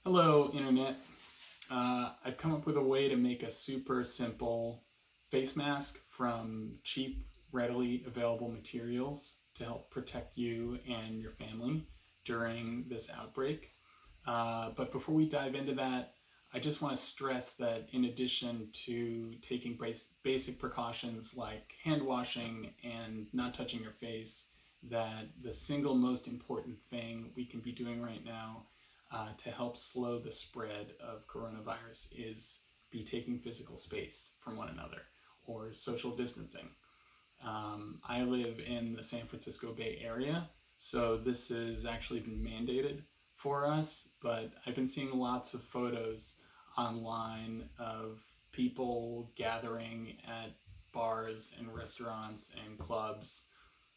Hello, Internet. I've come up with a way to make a super simple face mask from cheap, readily available materials to help protect you and your family during this outbreak. But before we dive into that, I just want to stress that in addition to taking basic precautions like hand washing and not touching your face, that the single most important thing we can be doing right now to help slow the spread of coronavirus is be taking physical space from one another or social distancing. I live in the San Francisco Bay Area, so this has actually been mandated for us, but I've been seeing lots of photos online of people gathering at bars and restaurants and clubs.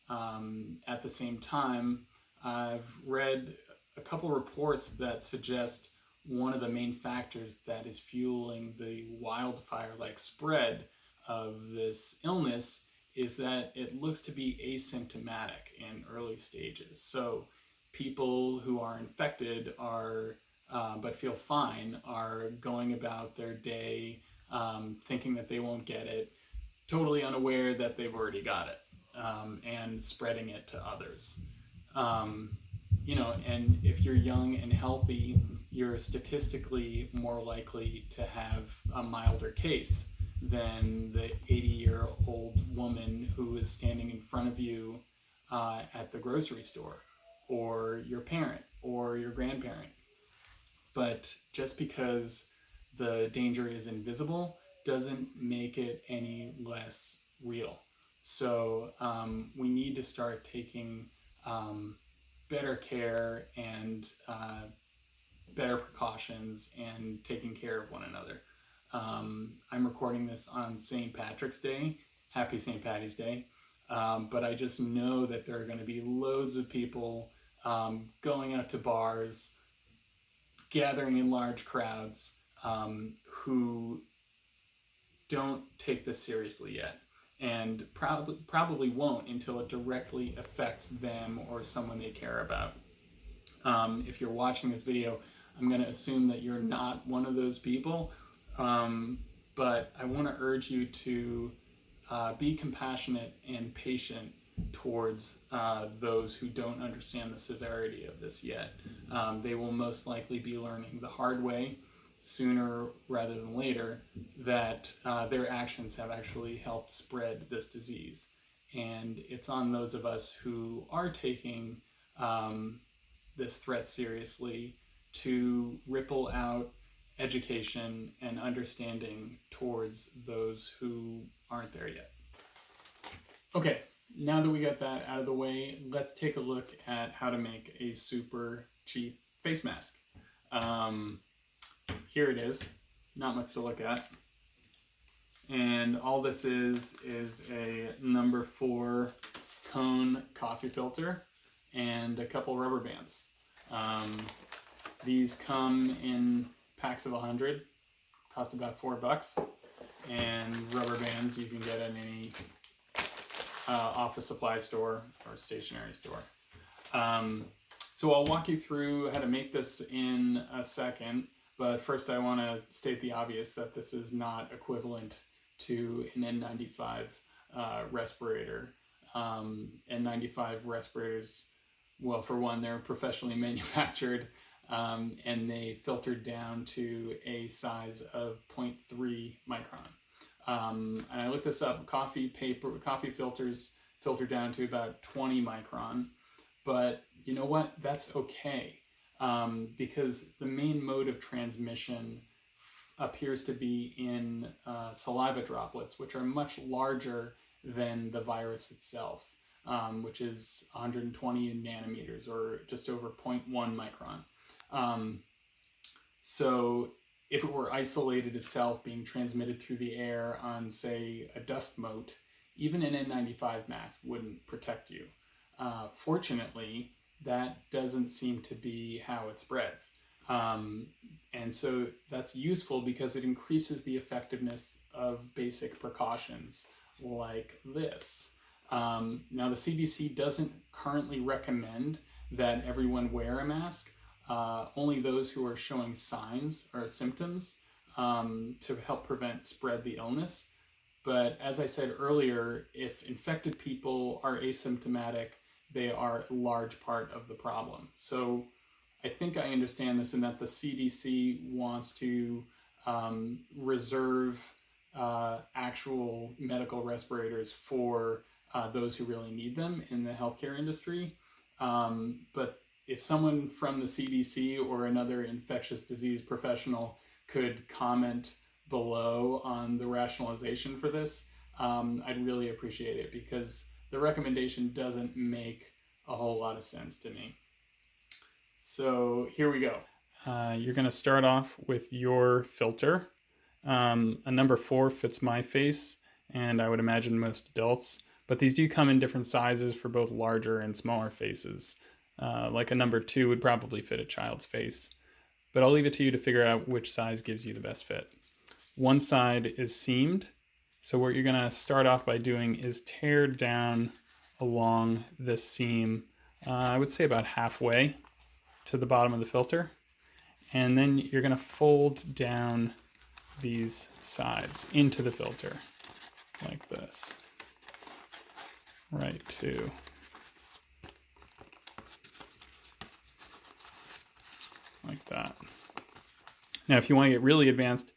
At the same time, I've read a couple reports that suggest one of the main factors that is fueling the wildfire-like spread of this illness is that it looks to be asymptomatic in early stages. So people who are infected are but feel fine are going about their day thinking that they won't get it, totally unaware that they've already got it, and spreading it to others. Um, and if you're young and healthy, you're statistically more likely to have a milder case than the 80-year-old woman who is standing in front of you at the grocery store, or your parent, or your grandparent. But just because the danger is invisible doesn't make it any less real. So we need to start taking better care and better precautions and taking care of one another. I'm recording this on St. Patrick's Day. Happy St. Patty's Day. But I just know that there are going to be loads of people going out to bars, gathering in large crowds, who don't take this seriously yet, and probably won't until it directly affects them or someone they care about. If you're watching this video, I'm going to assume that you're not one of those people, but I want to urge you to be compassionate and patient towards those who don't understand the severity of this yet. They will most likely be learning the hard way, sooner rather than later, that their actions have actually helped spread this disease. And it's on those of us who are taking this threat seriously to ripple out education and understanding towards those who aren't there yet. Okay, now that we got that out of the way, let's take a look at how to make a super cheap face mask. Here it is, not much to look at. And all this is a number 4 cone coffee filter and a couple rubber bands. These come in packs of 100, cost about $4, and rubber bands you can get at any office supply store or stationery store. So I'll walk you through how to make this in a second, but first I want to state the obvious that this is not equivalent to an N95 respirator. N95 respirators, well, for one, they're professionally manufactured, and they filtered down to a size of 0.3 micron. And I looked this up. Coffee filters filter down to about 20 micron, but you know what? That's okay, because the main mode of transmission appears to be in saliva droplets, which are much larger than the virus itself, which is 120 nanometers, or just over 0.1 micron. So if it were isolated itself, being transmitted through the air on, say, a dust mote, even an N95 mask wouldn't protect you. Fortunately, that doesn't seem to be how it spreads. And so that's useful because it increases the effectiveness of basic precautions like this. Now, the CDC doesn't currently recommend that everyone wear a mask, only those who are showing signs or symptoms to help prevent spread the illness. But as I said earlier, if infected people are asymptomatic, they are a large part of the problem. So I think I understand this in that the CDC wants to reserve actual medical respirators for those who really need them in the healthcare industry. But if someone from the CDC or another infectious disease professional could comment below on the rationalization for this, I'd really appreciate it, because the recommendation doesn't make a whole lot of sense to me. So here we go. You're going to start off with your filter. A number 4 fits my face, and I would imagine most adults, but these do come in different sizes for both larger and smaller faces. Like a number 2 would probably fit a child's face, but I'll leave it to you to figure out which size gives you the best fit. One side is seamed, so what you're going to start off by doing is tear down along this seam, I would say about halfway to the bottom of the filter, and then you're going to fold down these sides into the filter like this, right to like that. Now if you want to get really advanced,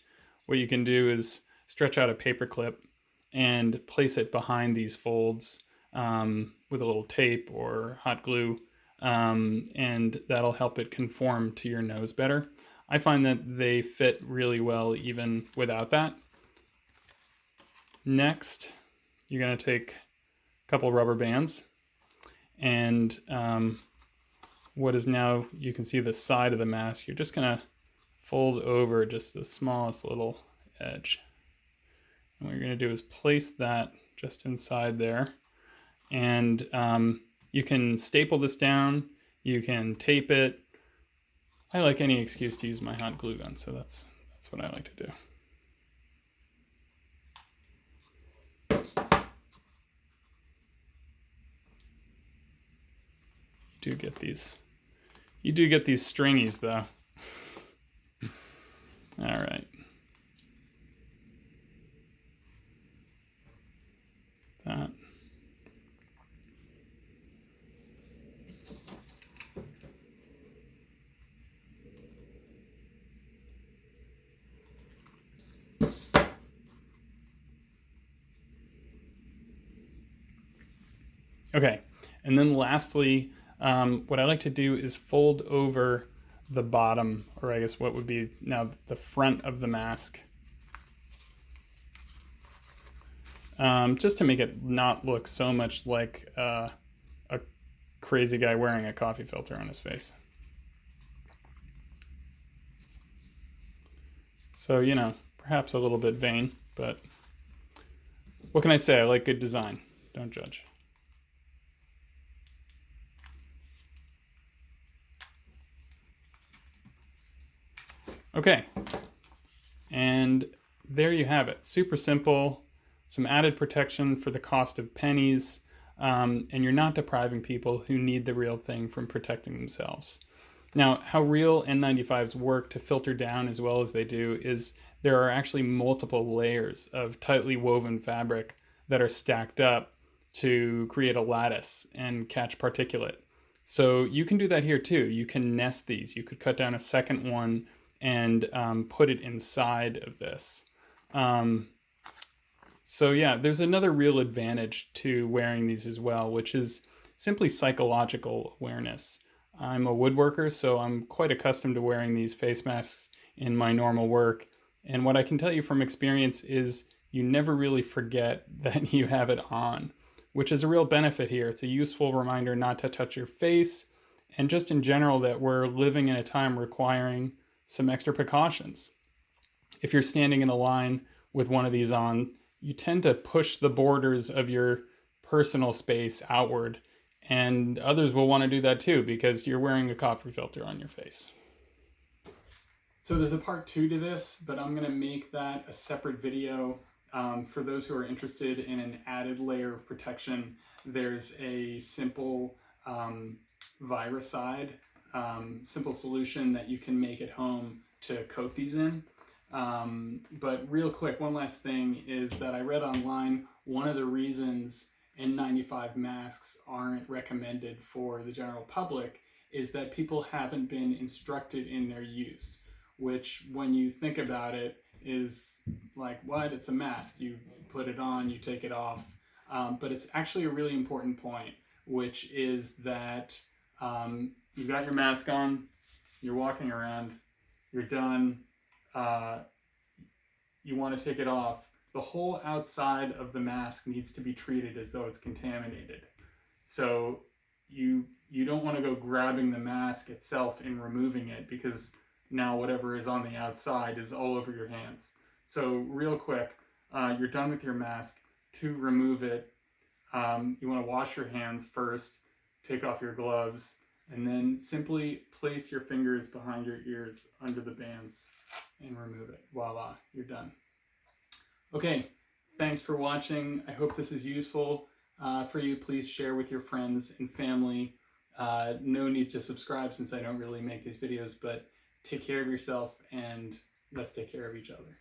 what you can do is stretch out a paper clip and place it behind these folds with a little tape or hot glue, and that'll help it conform to your nose better. I find that they fit really well even without that. Next, you're going to take a couple rubber bands, and what is now, you can see the side of the mask, you're just going to fold over just the smallest little edge. And what you're going to do is place that just inside there, and you can staple this down, you can tape it. I like any excuse to use my hot glue gun, so that's what I like to do. You do get these stringies though. All right. That. Okay, and then lastly, what I like to do is fold over the bottom, or I guess what would be now the front of the mask, just to make it not look so much like a crazy guy wearing a coffee filter on his face. So, you know, perhaps a little bit vain, but what can I say? I like good design. Don't judge. Okay, and there you have it. Super simple, some added protection for the cost of pennies, and you're not depriving people who need the real thing from protecting themselves. Now, how real N95s work to filter down as well as they do is there are actually multiple layers of tightly woven fabric that are stacked up to create a lattice and catch particulate. So you can do that here too. You can nest these. You could cut down a second one and put it inside of this. So yeah, there's another real advantage to wearing these as well, which is simply psychological awareness. I'm a woodworker, so I'm quite accustomed to wearing these face masks in my normal work. And what I can tell you from experience is you never really forget that you have it on, which is a real benefit here. It's a useful reminder not to touch your face, and just in general that we're living in a time requiring some extra precautions. If you're standing in a line with one of these on, you tend to push the borders of your personal space outward, and others will want to do that too because you're wearing a coffee filter on your face. So there's a part 2 to this, but I'm going to make that a separate video. For those who are interested in an added layer of protection, there's a simple viricide simple solution that you can make at home to coat these in. But real quick, one last thing is that I read online one of the reasons N95 masks aren't recommended for the general public is that people haven't been instructed in their use, which when you think about it is like, what? It's a mask. You put it on, you take it off. But it's actually a really important point, which is that you've got your mask on, you're walking around, you're done, you want to take it off. The whole outside of the mask needs to be treated as though it's contaminated. So you don't want to go grabbing the mask itself and removing it, because now whatever is on the outside is all over your hands. So real quick, you're done with your mask. To remove it, you want to wash your hands first, take off your gloves, and then simply place your fingers behind your ears under the bands and remove it. Voila, you're done. Okay, thanks for watching. I hope this is useful for you. Please share with your friends and family. No need to subscribe since I don't really make these videos, but take care of yourself and let's take care of each other.